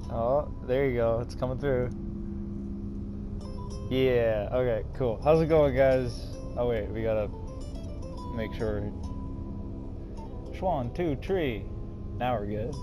Oh, there you go. It's coming through. Yeah, okay, cool. How's it going, guys? Oh, wait, we gotta make sure. One, two, three. Now we're good.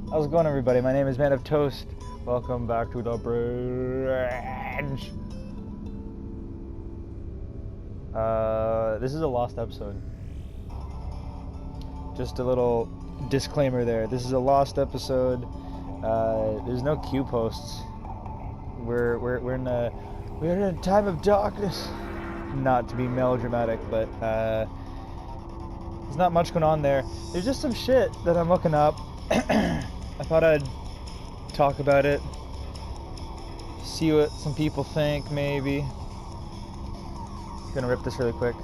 How's it going, everybody? My name is Man of Toast. Welcome back to the bridge. This is a lost episode. Just a little disclaimer there. This is a lost episode. There's no queue posts. We're in a time of darkness. Not to be melodramatic, but there's not much going on there. There's just some shit that I'm looking up. I thought I'd talk about it. See what some people think, maybe. Gonna rip this really quick.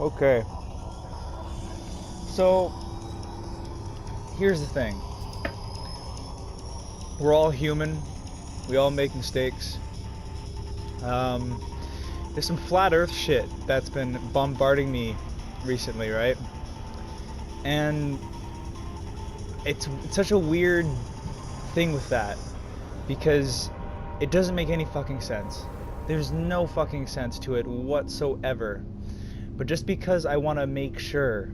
Okay. So, here's the thing. We're all human. We all make mistakes. There's some flat earth shit that's been bombarding me recently, right? And it's such a weird thing with that, because it doesn't make any fucking sense. There's no fucking sense to it whatsoever. But just because I want to make sure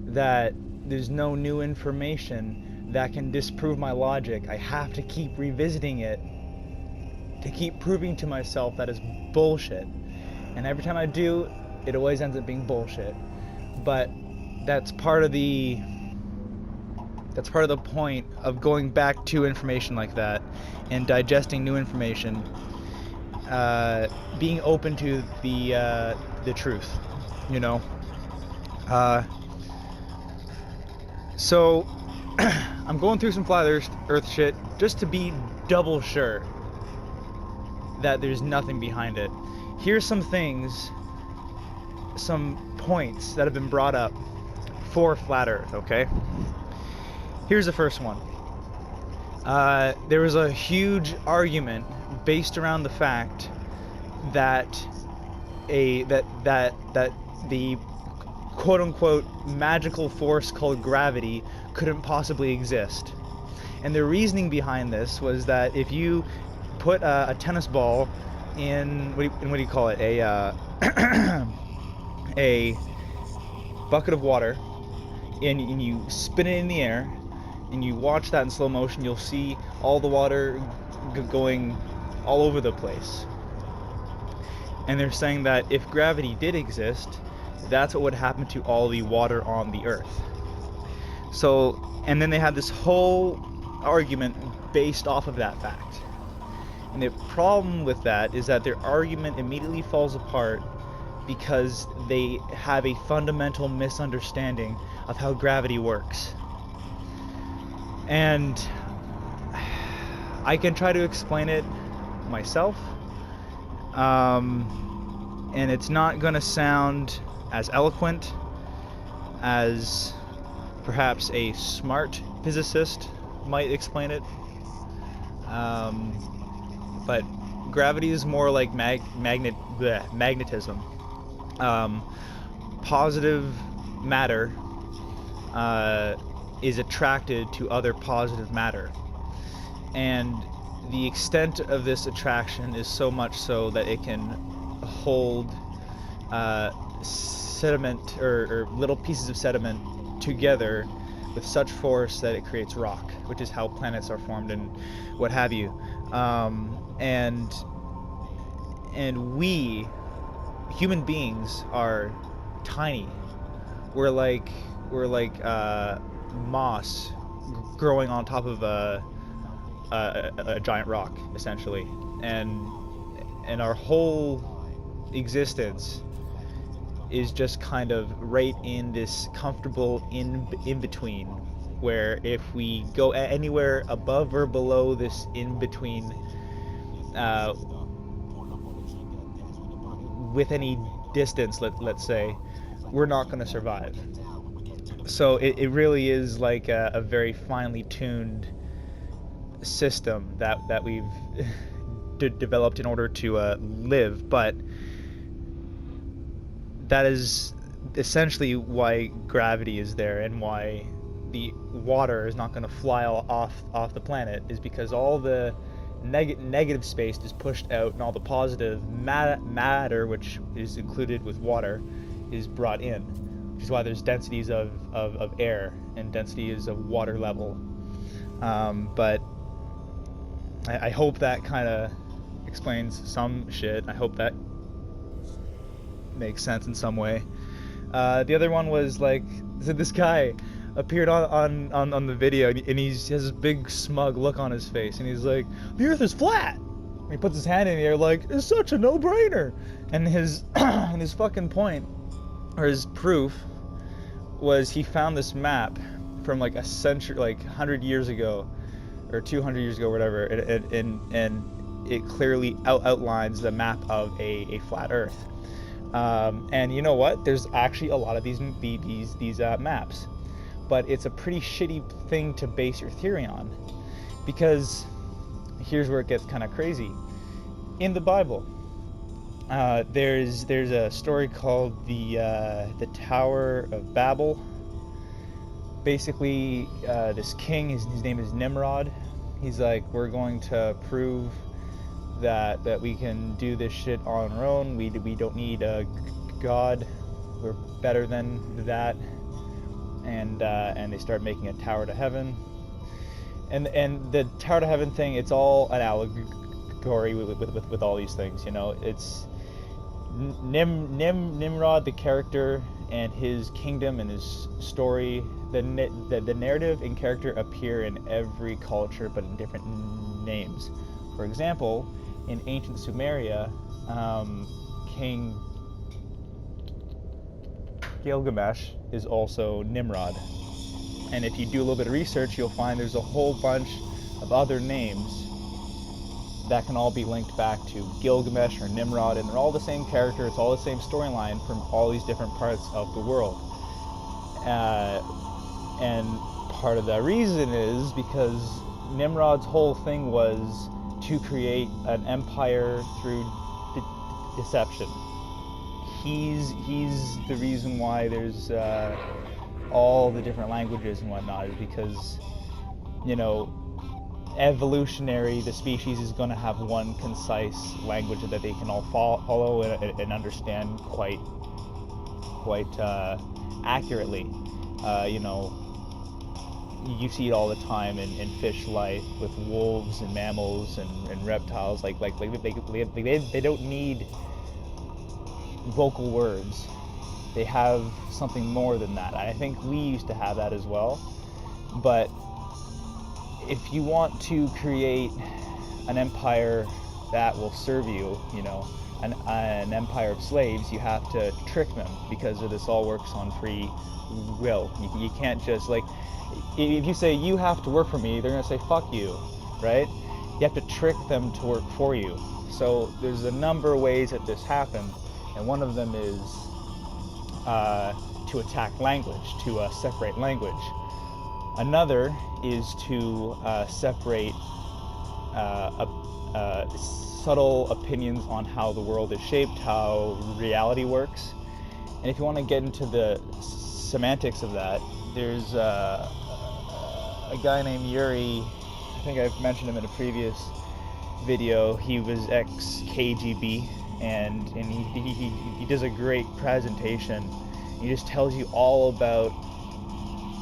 that there's no new information that can disprove my logic, I have to keep revisiting it to keep proving to myself that it's bullshit. And every time I do, it always ends up being bullshit. But that's part of the point of going back to information like that and digesting new information, being open to the truth. You know, so I'm going through some flat earth shit just to be double sure that there's nothing behind it. Here's some things, some points that have been brought up for flat earth, okay? Here's the first one. There was a huge argument based around the fact that the quote-unquote magical force called gravity couldn't possibly exist. And the reasoning behind this was that if you put a tennis ball in, what do you call it, a bucket of water, and you spin it in the air, and you watch that in slow motion, you'll see all the water going all over the place. And they're saying that if gravity did exist, that's what would happen to all the water on the earth. So, and then they had this whole argument based off of that fact. And the problem with that is that their argument immediately falls apart because they have a fundamental misunderstanding of how gravity works. And I can try to explain it myself. And it's not going to sound as eloquent as perhaps a smart physicist might explain it. But gravity is more like magnetism. Positive matter is attracted to other positive matter. And the extent of this attraction is so much so that it can hold sediment or little pieces of sediment together with such force that it creates rock, which is how planets are formed and what have you. And we human beings are tiny. We're like moss growing on top of a giant rock, essentially, and our whole existence is just kind of right in this comfortable in between, where if we go anywhere above or below this in between, with any distance, let's say, we're not going to survive. So it really is like a very finely tuned system that we've developed in order to live, but that is essentially why gravity is there, and why the water is not going to fly off the planet, is because all the negative space is pushed out, and all the positive matter, which is included with water, is brought in, which is why there's densities of air and densities of water level. But I hope that kind of explains some shit. I hope that makes sense in some way. The other one was like, so this guy appeared on the video, and he has this big smug look on his face, and he's like, the earth is flat, and he puts his hand in the air like, it's such a no-brainer. And his and his fucking point, or his proof, was he found this map from like a century, like 100 years ago or 200 years ago, whatever, and it clearly outlines the map of a flat earth. And you know what, there's actually a lot of these maps, but it's a pretty shitty thing to base your theory on, because here's where it gets kind of crazy. In the Bible, there's a story called the Tower of Babel. Basically, this king, his name is Nimrod. He's like, we're going to prove that we can do this shit on our own. We don't need a god. We're better than that. And they start making a tower to heaven. And the tower to heaven thing, it's all an allegory with all these things. You know, it's Nimrod, the character, and his kingdom and his story. The narrative and character appear in every culture, but in different names. For example, in ancient Sumeria, King Gilgamesh is also Nimrod. And if you do a little bit of research, you'll find there's a whole bunch of other names that can all be linked back to Gilgamesh or Nimrod, and they're all the same character, it's all the same storyline from all these different parts of the world. And part of the reason is because Nimrod's whole thing was to create an empire through deception. He's the reason why there's all the different languages and whatnot, is because, you know, evolutionary, the species is going to have one concise language that they can all follow and understand quite accurately. You know, you see it all the time in fish life with wolves and mammals and reptiles. Like they don't need vocal words. They have something more than that. I think we used to have that as well. But if you want to create an empire that will serve you, you know, an empire of slaves, you have to trick them, because this all works on free will. You can't just, like, if you say you have to work for me, they're gonna say fuck you, right? You have to trick them to work for you. So there's a number of ways that this happens, and one of them is to attack language, to separate language. Another is to separate subtle opinions on how the world is shaped, how reality works. And if you want to get into the semantics of that, there's a guy named Yuri. I think I've mentioned him in a previous video. He was ex-KGB, and he does a great presentation. He just tells you all about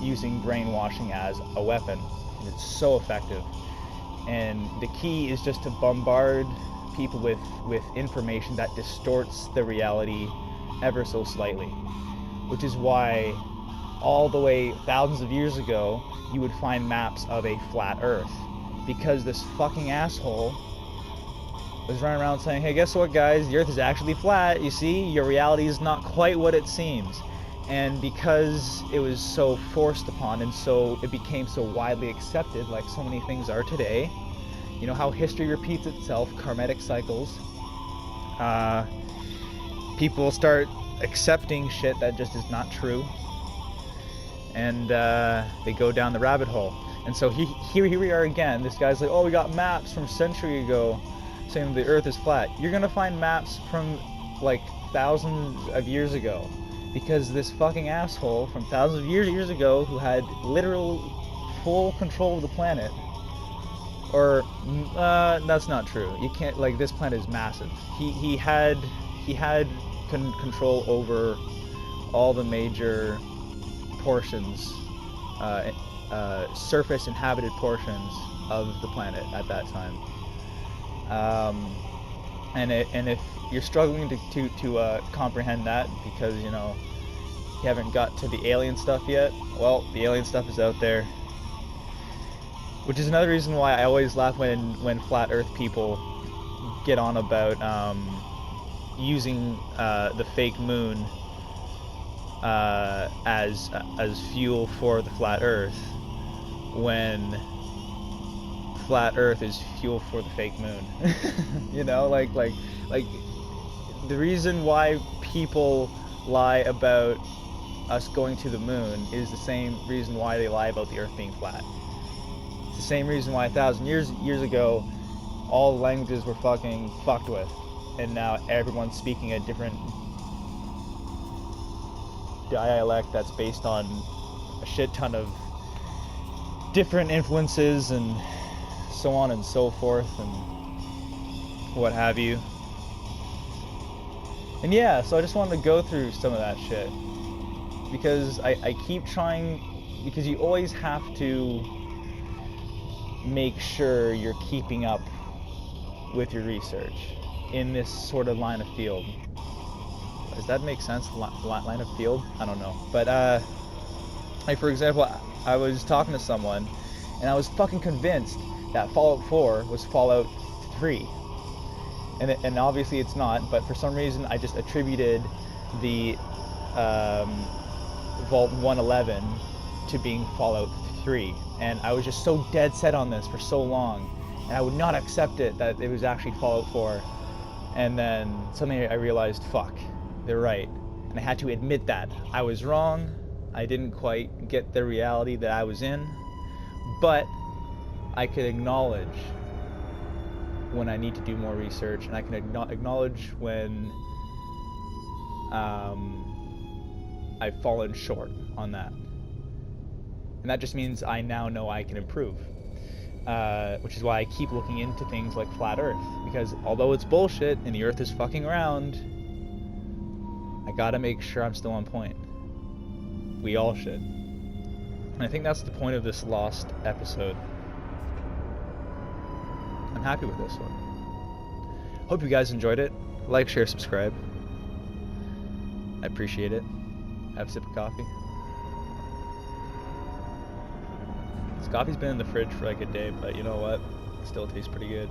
using brainwashing as a weapon, and it's so effective. And the key is just to bombard people with information that distorts the reality ever so slightly, which is why all the way thousands of years ago you would find maps of a flat earth, because this fucking asshole was running around saying, hey, guess what guys, the earth is actually flat, you see, your reality is not quite what it seems. And because it was so forced upon, and so it became so widely accepted, like so many things are today, you know how history repeats itself, karmatic cycles, people start accepting shit that just is not true, and they go down the rabbit hole. And so here we are again. This guy's like, oh, we got maps from a century ago saying the earth is flat. You're gonna find maps from like thousands of years ago, because this fucking asshole from thousands of years ago, who had literal full control of the planet, or that's not true. You can't, like, this planet is massive. He had control over all the major portions, surface inhabited portions of the planet at that time. And if you're struggling to comprehend that because, you know, you haven't got to the alien stuff yet, well, the alien stuff is out there. Which is another reason why I always laugh when flat Earth people get on about using the fake moon as fuel for the flat Earth, when flat Earth is fuel for the fake moon. You know, like the reason why people lie about us going to the moon is the same reason why they lie about the Earth being flat. It's the same reason why 1,000 years ago all languages were fucking fucked with, and now everyone's speaking a different dialect that's based on a shit ton of different influences and so on and so forth and what have you. And yeah, so I just wanted to go through some of that shit, because I keep trying, because you always have to make sure you're keeping up with your research in this sort of line of field. Does that make sense? Line of field? I don't know. But like, for example, I was talking to someone and I was fucking convinced that Fallout 4 was Fallout 3. And obviously it's not, but for some reason I just attributed the Vault 111 to being Fallout 3. And I was just so dead set on this for so long, and I would not accept it that it was actually Fallout 4. And then suddenly I realized, fuck, they're right. And I had to admit that I was wrong. I didn't quite get the reality that I was in, but I could acknowledge when I need to do more research, and I can acknowledge when I've fallen short on that. And that just means I now know I can improve, which is why I keep looking into things like flat Earth, because although it's bullshit and the Earth is fucking round, I gotta make sure I'm still on point. We all should. And I think that's the point of this lost episode. I'm happy with this one. Hope you guys enjoyed it. Like, share, subscribe. I appreciate it. Have a sip of coffee. This coffee's been in the fridge for like a day, but you know what? It still tastes pretty good.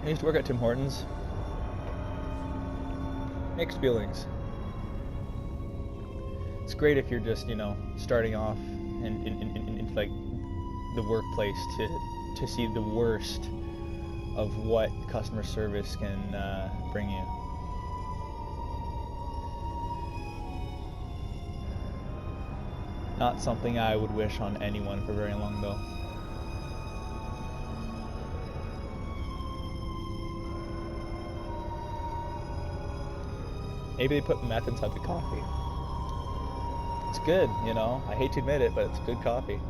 I used to work at Tim Hortons. Mixed feelings. It's great if you're just, you know, starting off in like the workplace to see the worst of what customer service can bring you. Not something I would wish on anyone for very long, though. Maybe they put meth inside the coffee. It's good, you know. I hate to admit it, but it's good coffee.